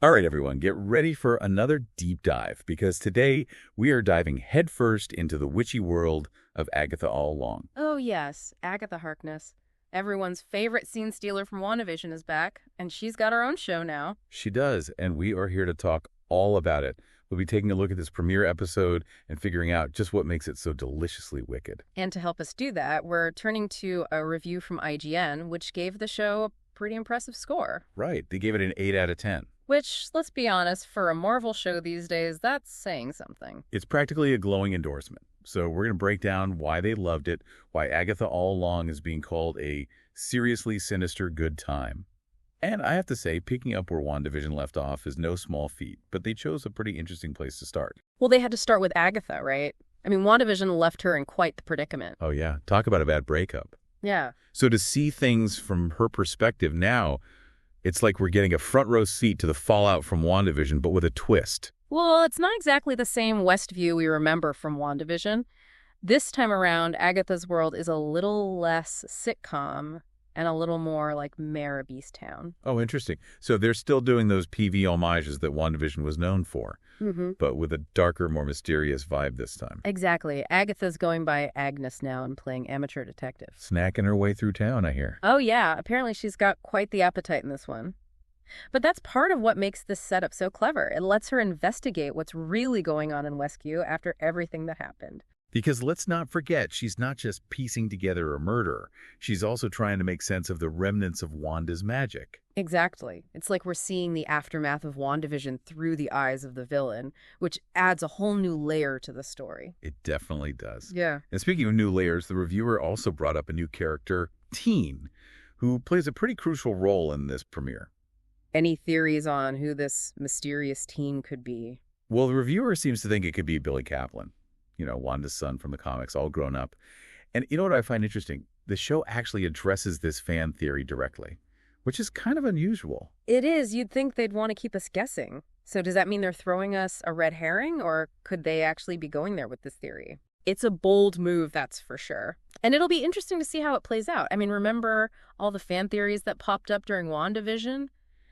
All right, everyone, get ready for another deep dive because today we are diving headfirst into the witchy world of Agatha all along. Oh, yes, Agatha Harkness. Everyone's favorite scene stealer from WandaVision is back, and she's got her own show now. She does, and we are here to talk all about it. We'll be taking a look at this premiere episode and figuring out just what makes it so deliciously wicked. And to help us do that, we're turning to a review from IGN, which gave the show a pretty impressive score. Right, they gave it an 8 out of 10. Which, let's be honest, for a Marvel show these days, that's saying something. It's practically a glowing endorsement. So we're going to break down why they loved it, why Agatha all along is being called a seriously sinister good time. And I have to say, picking up where WandaVision left off is no small feat, but they chose a pretty interesting place to start. Well, they had to start with Agatha, right? I mean, WandaVision left her in quite the predicament. Oh yeah, talk about a bad breakup. Yeah. So to see things from her perspective now, it's like we're getting a front row seat to the fallout from WandaVision, but with a twist. Well, it's not exactly the same Westview we remember from WandaVision. This time around, Agatha's world is a little less sitcom and a little more like Mare of Easttown. Oh, interesting. So they're still doing those PV homages that WandaVision was known for, but with a darker, more mysterious vibe this time. Exactly. Agatha's going by Agnes now and playing amateur detective. Snacking her way through town, I hear. Oh, yeah. Apparently she's got quite the appetite in this one. But that's part of what makes this setup so clever. It lets her investigate what's really going on in Westview after everything that happened. Because let's not forget, she's not just piecing together a murder. She's also trying to make sense of the remnants of Wanda's magic. Exactly. It's like we're seeing the aftermath of WandaVision through the eyes of the villain, which adds a whole new layer to the story. It definitely does. Yeah. And speaking of new layers, the reviewer also brought up a new character, Teen, who plays a pretty crucial role in this premiere. Any theories on who this mysterious teen could be? Well, the reviewer seems to think it could be Billy Kaplan. You know, Wanda's son from the comics, all grown up. And you know what I find interesting? The show actually addresses this fan theory directly, which is kind of unusual. It is. You'd think they'd want to keep us guessing. So does that mean they're throwing us a red herring, or could they actually be going there with this theory? It's a bold move, that's for sure. And it'll be interesting to see how it plays out. I mean, remember all the fan theories that popped up during WandaVision?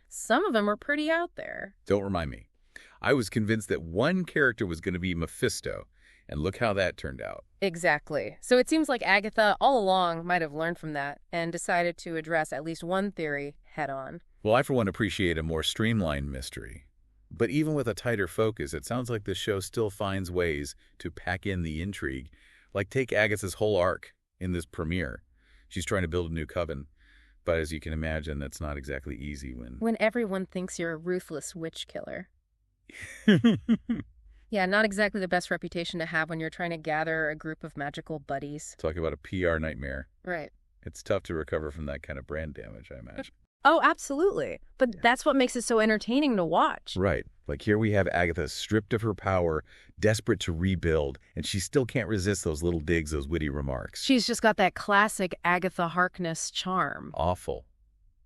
Some of them were pretty out there. Don't remind me. I was convinced that one character was going to be Mephisto, and look how that turned out. Exactly. So it seems like Agatha all along might have learned from that and decided to address at least one theory head on. Well, I for one appreciate a more streamlined mystery. But even with a tighter focus, it sounds like the show still finds ways to pack in the intrigue. Like take Agatha's whole arc in this premiere. She's trying to build a new coven. But as you can imagine, that's not exactly easy when everyone thinks you're a ruthless witch killer. Yeah, not exactly the best reputation to have when you're trying to gather a group of magical buddies. Talk about a PR nightmare. Right. It's tough to recover from that kind of brand damage, I imagine. Oh, absolutely. But that's what makes it so entertaining to watch. Right. Like here we have Agatha stripped of her power, desperate to rebuild, and she still can't resist those little digs, those witty remarks. She's just got that classic Agatha Harkness charm. Awful.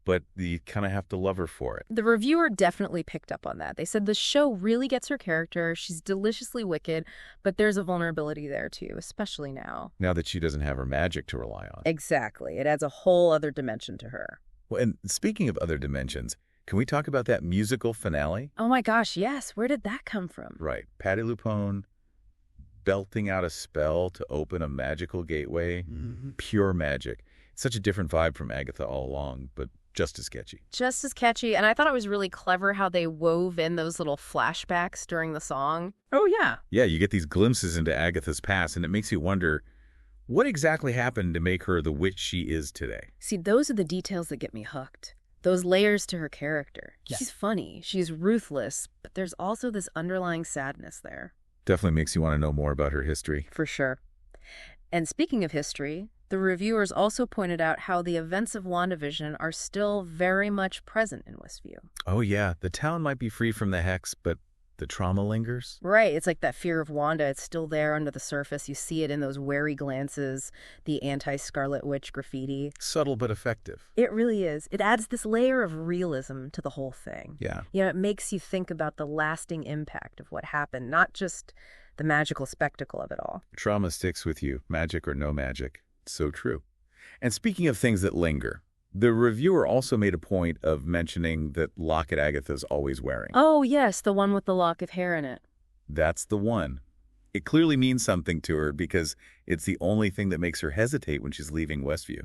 But you kind of have to love her for it. The reviewer definitely picked up on that. They said the show really gets her character. She's deliciously wicked, but there's a vulnerability there too, especially now. Now that she doesn't have her magic to rely on. Exactly. It adds a whole other dimension to her. Well, and speaking of other dimensions, can we talk about that musical finale? Oh my gosh, yes. Where did that come from? Right. Patti LuPone belting out a spell to open a magical gateway. Pure magic. Such a different vibe from Agatha all along, but just as catchy. Just as catchy. And I thought it was really clever how they wove in those little flashbacks during the song. Oh, yeah. Yeah, you get these glimpses into Agatha's past, and it makes you wonder, what exactly happened to make her the witch she is today? See, those are the details that get me hooked. Those layers to her character. Yeah. She's funny. She's ruthless. But there's also this underlying sadness there. Definitely makes you want to know more about her history. For sure. And speaking of history, the reviewers also pointed out how the events of WandaVision are still very much present in Westview. Oh yeah, the town might be free from the hex, but the trauma lingers? Right, it's like that fear of Wanda. It's still there under the surface. You see it in those wary glances, the anti-Scarlet Witch graffiti. Subtle but effective. It really is. It adds this layer of realism to the whole thing. Yeah. You know, it makes you think about the lasting impact of what happened, not just the magical spectacle of it all. Trauma sticks with you, magic or no magic. So true. And speaking of things that linger, The reviewer also made a point of mentioning that locket Agatha's always wearing. Oh, yes, the one with the lock of hair in it. That's the one. It clearly means something to her because it's the only thing that makes her hesitate when she's leaving Westview.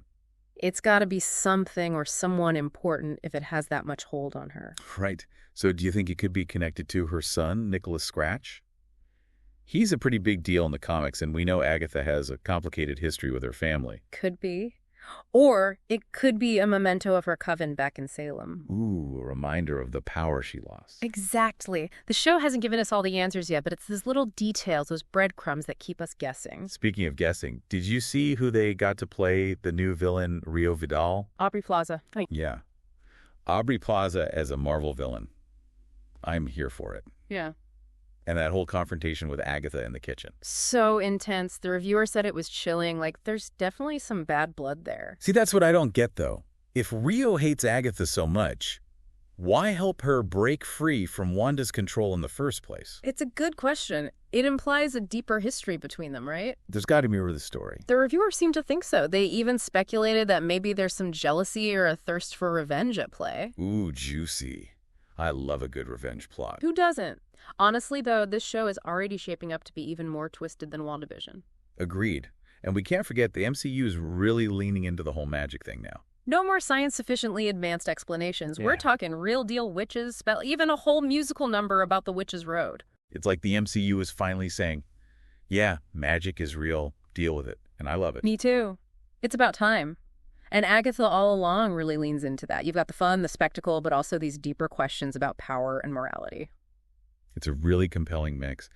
It's got to be something or someone important if it has that much hold on her. Right. So do you think it could be connected to her son, Nicholas Scratch? He's a pretty big deal in the comics, and we know Agatha has a complicated history with her family. Could be. Or it could be a memento of her coven back in Salem. Ooh, a reminder of the power she lost. Exactly. The show hasn't given us all the answers yet, but it's those little details, those breadcrumbs that keep us guessing. Speaking of guessing, did you see who they got to play the new villain, Rio Vidal? Aubrey Plaza. Yeah. Aubrey Plaza as a Marvel villain. I'm here for it. Yeah. And that whole confrontation with Agatha in the kitchen. So intense. The reviewer said it was chilling. Like, there's definitely some bad blood there. See, that's what I don't get, though. If Rio hates Agatha so much, why help her break free from Wanda's control in the first place? It's a good question. It implies a deeper history between them, right? There's got to be more to the story. The reviewers seem to think so. They even speculated that maybe there's some jealousy or a thirst for revenge at play. Ooh, juicy. I love a good revenge plot. Who doesn't? Honestly, though, this show is already shaping up to be even more twisted than WandaVision. Agreed. And we can't forget the MCU is really leaning into the whole magic thing now. No more science-sufficiently advanced explanations. Yeah. We're talking real-deal witches, even a whole musical number about the Witch's Road. It's like the MCU is finally saying, yeah, magic is real, deal with it. And I love it. Me too. It's about time. And Agatha all along really leans into that. You've got the fun, the spectacle, but also these deeper questions about power and morality. It's a really compelling mix.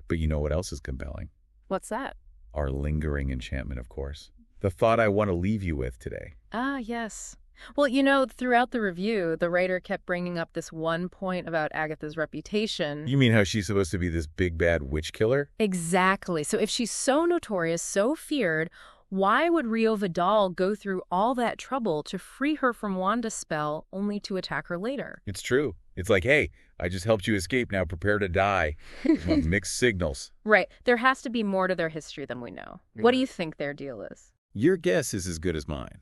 But you know what else is compelling? What's that? Our lingering enchantment, of course. The thought I want to leave you with today. Ah, yes. Well, you know, throughout the review, the writer kept bringing up this one point about Agatha's reputation. You mean how she's supposed to be this big bad witch killer? Exactly. So if she's so notorious, so feared, why would Rio Vidal go through all that trouble to free her from Wanda's spell only to attack her later? It's true. It's like, hey, I just helped you escape, now prepare to die. Mixed signals. Right. There has to be more to their history than we know. Yeah. What do you think their deal is? Your guess is as good as mine.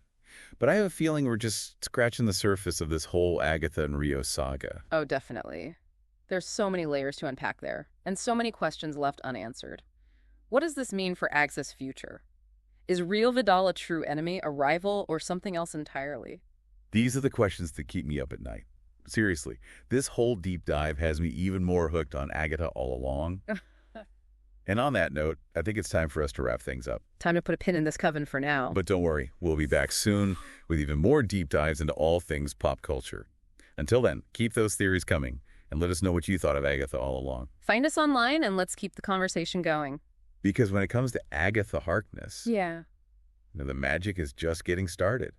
But I have a feeling we're just scratching the surface of this whole Agatha and Rio saga. Oh, definitely. There's so many layers to unpack there, and so many questions left unanswered. What does this mean for Agatha's future? Is Rio Vidal a true enemy, a rival, or something else entirely? These are the questions that keep me up at night. Seriously, this whole deep dive has me even more hooked on Agatha all along. And on that note, I think it's time for us to wrap things up. Time to put a pin in this coven for now. But don't worry, we'll be back soon with even more deep dives into all things pop culture. Until then, keep those theories coming and let us know what you thought of Agatha all along. Find us online and let's keep the conversation going. Because when it comes to Agatha Harkness, Yeah. the magic is just getting started.